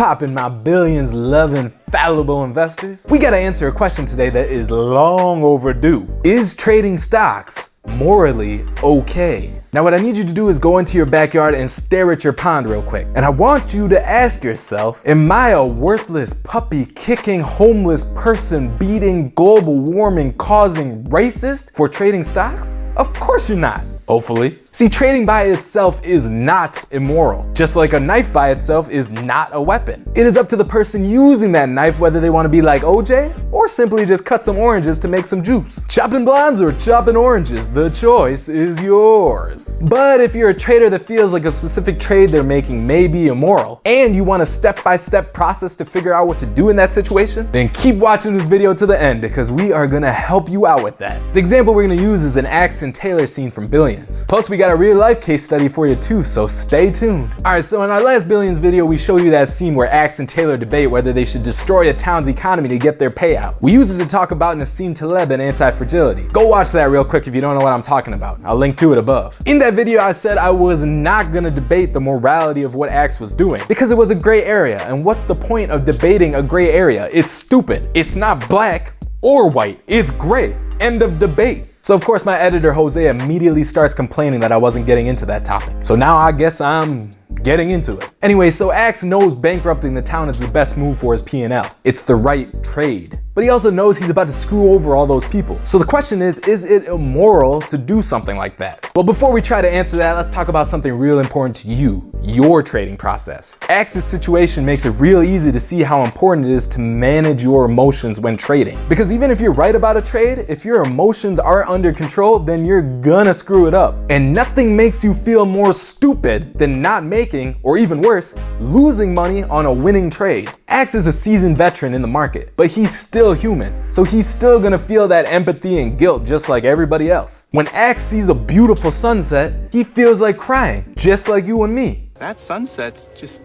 poppin', my billions loving fallible investors? We gotta answer a question today that is long overdue. Is trading stocks morally okay? Now what I need you to do is go into your backyard and stare at your pond real quick. And I want you to ask yourself, am I a worthless puppy kicking, homeless person beating, global warming causing racist for trading stocks? Of course you're not. Hopefully. See, trading by itself is not immoral. Just like a knife by itself is not a weapon. It is up to the person using that knife whether they want to be like OJ or simply just cut some oranges to make some juice. Chopping blondes or chopping oranges, the choice is yours. But if you're a trader that feels like a specific trade they're making may be immoral, and you want a step-by-step process to figure out what to do in that situation, then keep watching this video to the end because we are gonna help you out with that. The example we're gonna use is an Axe and Taylor scene from Billions. Plus we got a real life case study for you too, so stay tuned. Alright, so in our last Billions video we showed you that scene where Axe and Taylor debate whether they should destroy a town's economy to get their payout. We used it to talk about Nassim Taleb and anti-fragility. Go watch that real quick if you don't know what I'm talking about. I'll link to it above. In that video I said I was not gonna debate the morality of what Axe was doing because it was a gray area, and what's the point of debating a gray area? It's stupid. It's not black or white, it's gray. End of debate. So of course my editor Jose immediately starts complaining that I wasn't getting into that topic. So now I guess I'm getting into it. Anyway, so Axe knows bankrupting the town is the best move for his P&L. It's the right trade. But he also knows he's about to screw over all those people. So the question is it immoral to do something like that? Well, before we try to answer that, let's talk about something real important to you, your trading process. Axe's situation makes it real easy to see how important it is to manage your emotions when trading. Because even if you're right about a trade, if your emotions aren't under control, then you're gonna screw it up. And nothing makes you feel more stupid than not making, or even worse, losing money on a winning trade. Axe is a seasoned veteran in the market, but he's still human, so he's still gonna feel that empathy and guilt just like everybody else. When Axe sees a beautiful sunset, he feels like crying, just like you and me. That sunset's just...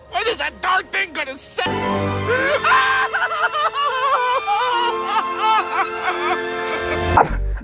What is that darn thing gonna say?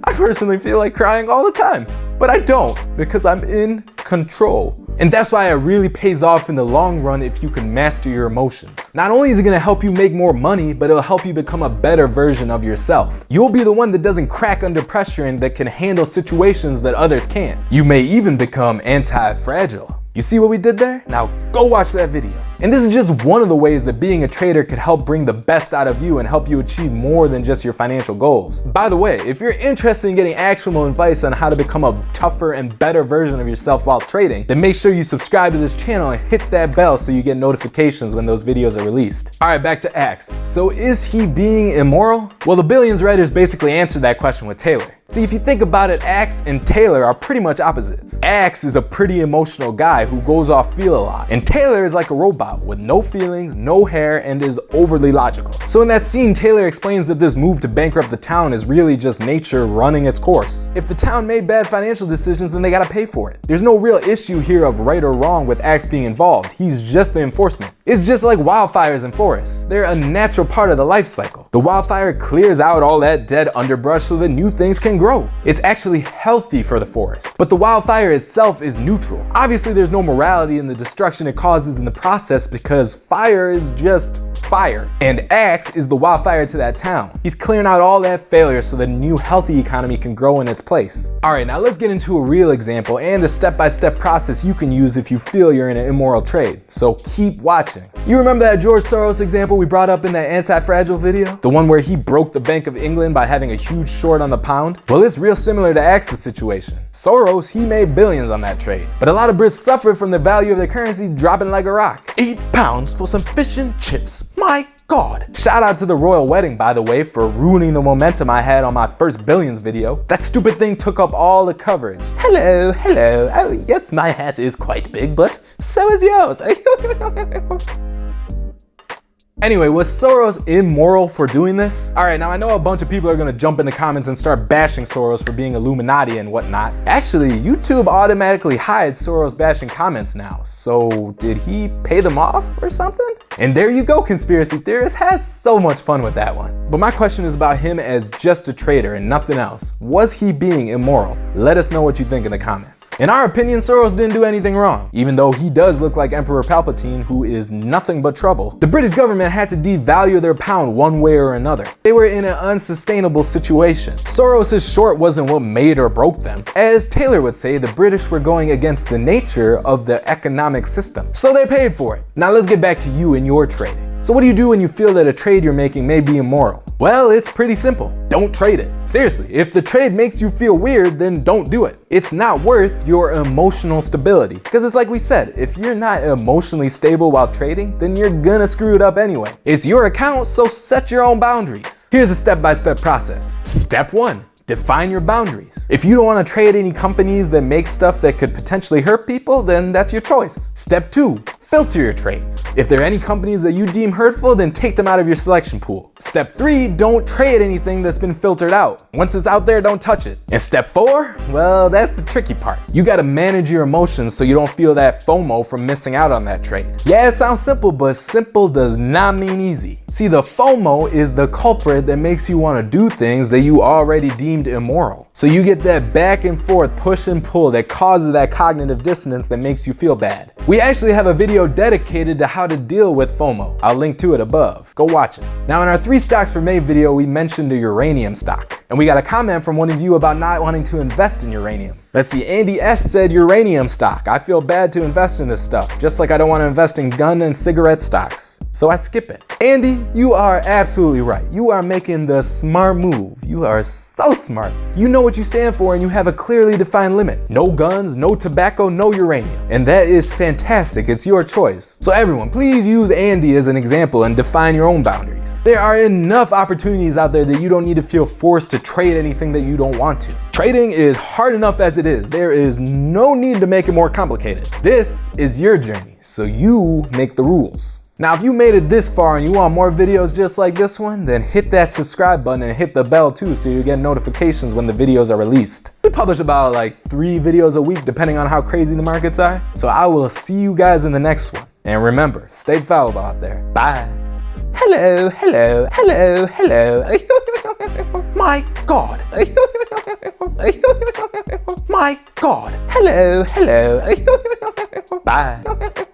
I personally feel like crying all the time, but I don't because I'm in control. And that's why it really pays off in the long run if you can master your emotions. Not only is it gonna help you make more money, but it'll help you become a better version of yourself. You'll be the one that doesn't crack under pressure and that can handle situations that others can't. You may even become anti-fragile. You see what we did there? Now go watch that video. And this is just one of the ways that being a trader could help bring the best out of you and help you achieve more than just your financial goals. By the way, if you're interested in getting actionable advice on how to become a tougher and better version of yourself while trading, then make sure you subscribe to this channel and hit that bell so you get notifications when those videos are released. Alright, back to Axe. So is he being immoral? Well, the Billions writers basically answered that question with Taylor. See, if you think about it, Axe and Taylor are pretty much opposites. Axe is a pretty emotional guy who goes off feel a lot, and Taylor is like a robot with no feelings, no hair, and is overly logical. So in that scene, Taylor explains that this move to bankrupt the town is really just nature running its course. If the town made bad financial decisions, then they gotta pay for it. There's no real issue here of right or wrong with Axe being involved. He's just the enforcement. It's just like wildfires in forests. They're a natural part of the life cycle. The wildfire clears out all that dead underbrush so that new things can grow. It's actually healthy for the forest. But the wildfire itself is neutral. Obviously, there's no morality in the destruction it causes in the process because fire is just fire. And Axe is the wildfire to that town. He's clearing out all that failure so that a new healthy economy can grow in its place. Alright, now let's get into a real example and the step-by-step process you can use if you feel you're in an immoral trade. So keep watching. You remember that George Soros example we brought up in that anti-fragile video? The one where he broke the Bank of England by having a huge short on the pound? Well, it's real similar to Axe's situation. Soros, he made billions on that trade. But a lot of Brits suffered from the value of their currency dropping like a rock. 8 pounds for some fish and chips. My God. Shout out to the royal wedding, by the way, for ruining the momentum I had on my first Billions video. That stupid thing took up all the coverage. Hello, hello. Oh yes, my hat is quite big, but so is yours. Anyway, was Soros immoral for doing this? Alright, now I know a bunch of people are gonna jump in the comments and start bashing Soros for being Illuminati and whatnot. Actually, YouTube automatically hides Soros bashing comments now. So did he pay them off or something? And there you go, conspiracy theorists. Have so much fun with that one. But my question is about him as just a trader and nothing else. Was he being immoral? Let us know what you think in the comments. stocks. In our opinion, Soros didn't do anything wrong, even though he does look like Emperor Palpatine, who is nothing but trouble. The British government had to devalue their pound one way or another. They were in an unsustainable situation. Soros' short wasn't what made or broke them. As Taylor would say, the British were going against the nature of the economic system, so they paid for it. Now let's get back to you and your trading. So what do you do when you feel that a trade you're making may be immoral? Well, it's pretty simple. Don't trade it. Seriously, if the trade makes you feel weird, then don't do it. It's not worth your emotional stability. Because it's like we said, if you're not emotionally stable while trading, then you're gonna screw it up anyway. It's your account, so set your own boundaries. Here's a step-by-step process. Step 1. Define your boundaries. If you don't want to trade any companies that make stuff that could potentially hurt people, then that's your choice. Step 2. Filter your trades. If there are any companies that you deem hurtful, then take them out of your selection pool. Step 3, don't trade anything that's been filtered out. Once it's out there, don't touch it. And step 4, well, that's the tricky part. You gotta manage your emotions so you don't feel that FOMO from missing out on that trade. Yeah, it sounds simple, but simple does not mean easy. See, the FOMO is the culprit that makes you wanna do things that you already deemed immoral. So you get that back and forth push and pull that causes that cognitive dissonance that makes you feel bad. We actually have a video dedicated to how to deal with FOMO. I'll link to it above. Go watch it. Now in our 3 stocks for May video, we mentioned a uranium stock. And we got a comment from one of you about not wanting to invest in uranium. Let's see, Andy S said uranium stock. I feel bad to invest in this stuff, just like I don't want to invest in gun and cigarette stocks. So I skip it. Andy, you are absolutely right. You are making the smart move. You are so smart. You know what you stand for and you have a clearly defined limit. No guns, no tobacco, no uranium. And that is fantastic. It's your choice. So everyone, please use Andy as an example and define your own boundaries. There are enough opportunities out there that you don't need to feel forced to trade anything that you don't want to. Trading is hard enough as it is. There is no need to make it more complicated. This is your journey, so you make the rules. Now, if you made it this far and you want more videos just like this one, then hit that subscribe button and hit the bell too so you get notifications when the videos are released. We publish about like 3 videos a week depending on how crazy the markets are. So I will see you guys in the next one. And remember, stay fallible out there. Bye. Hello, hello, hello, hello. My God. My God. Hello, hello. Bye.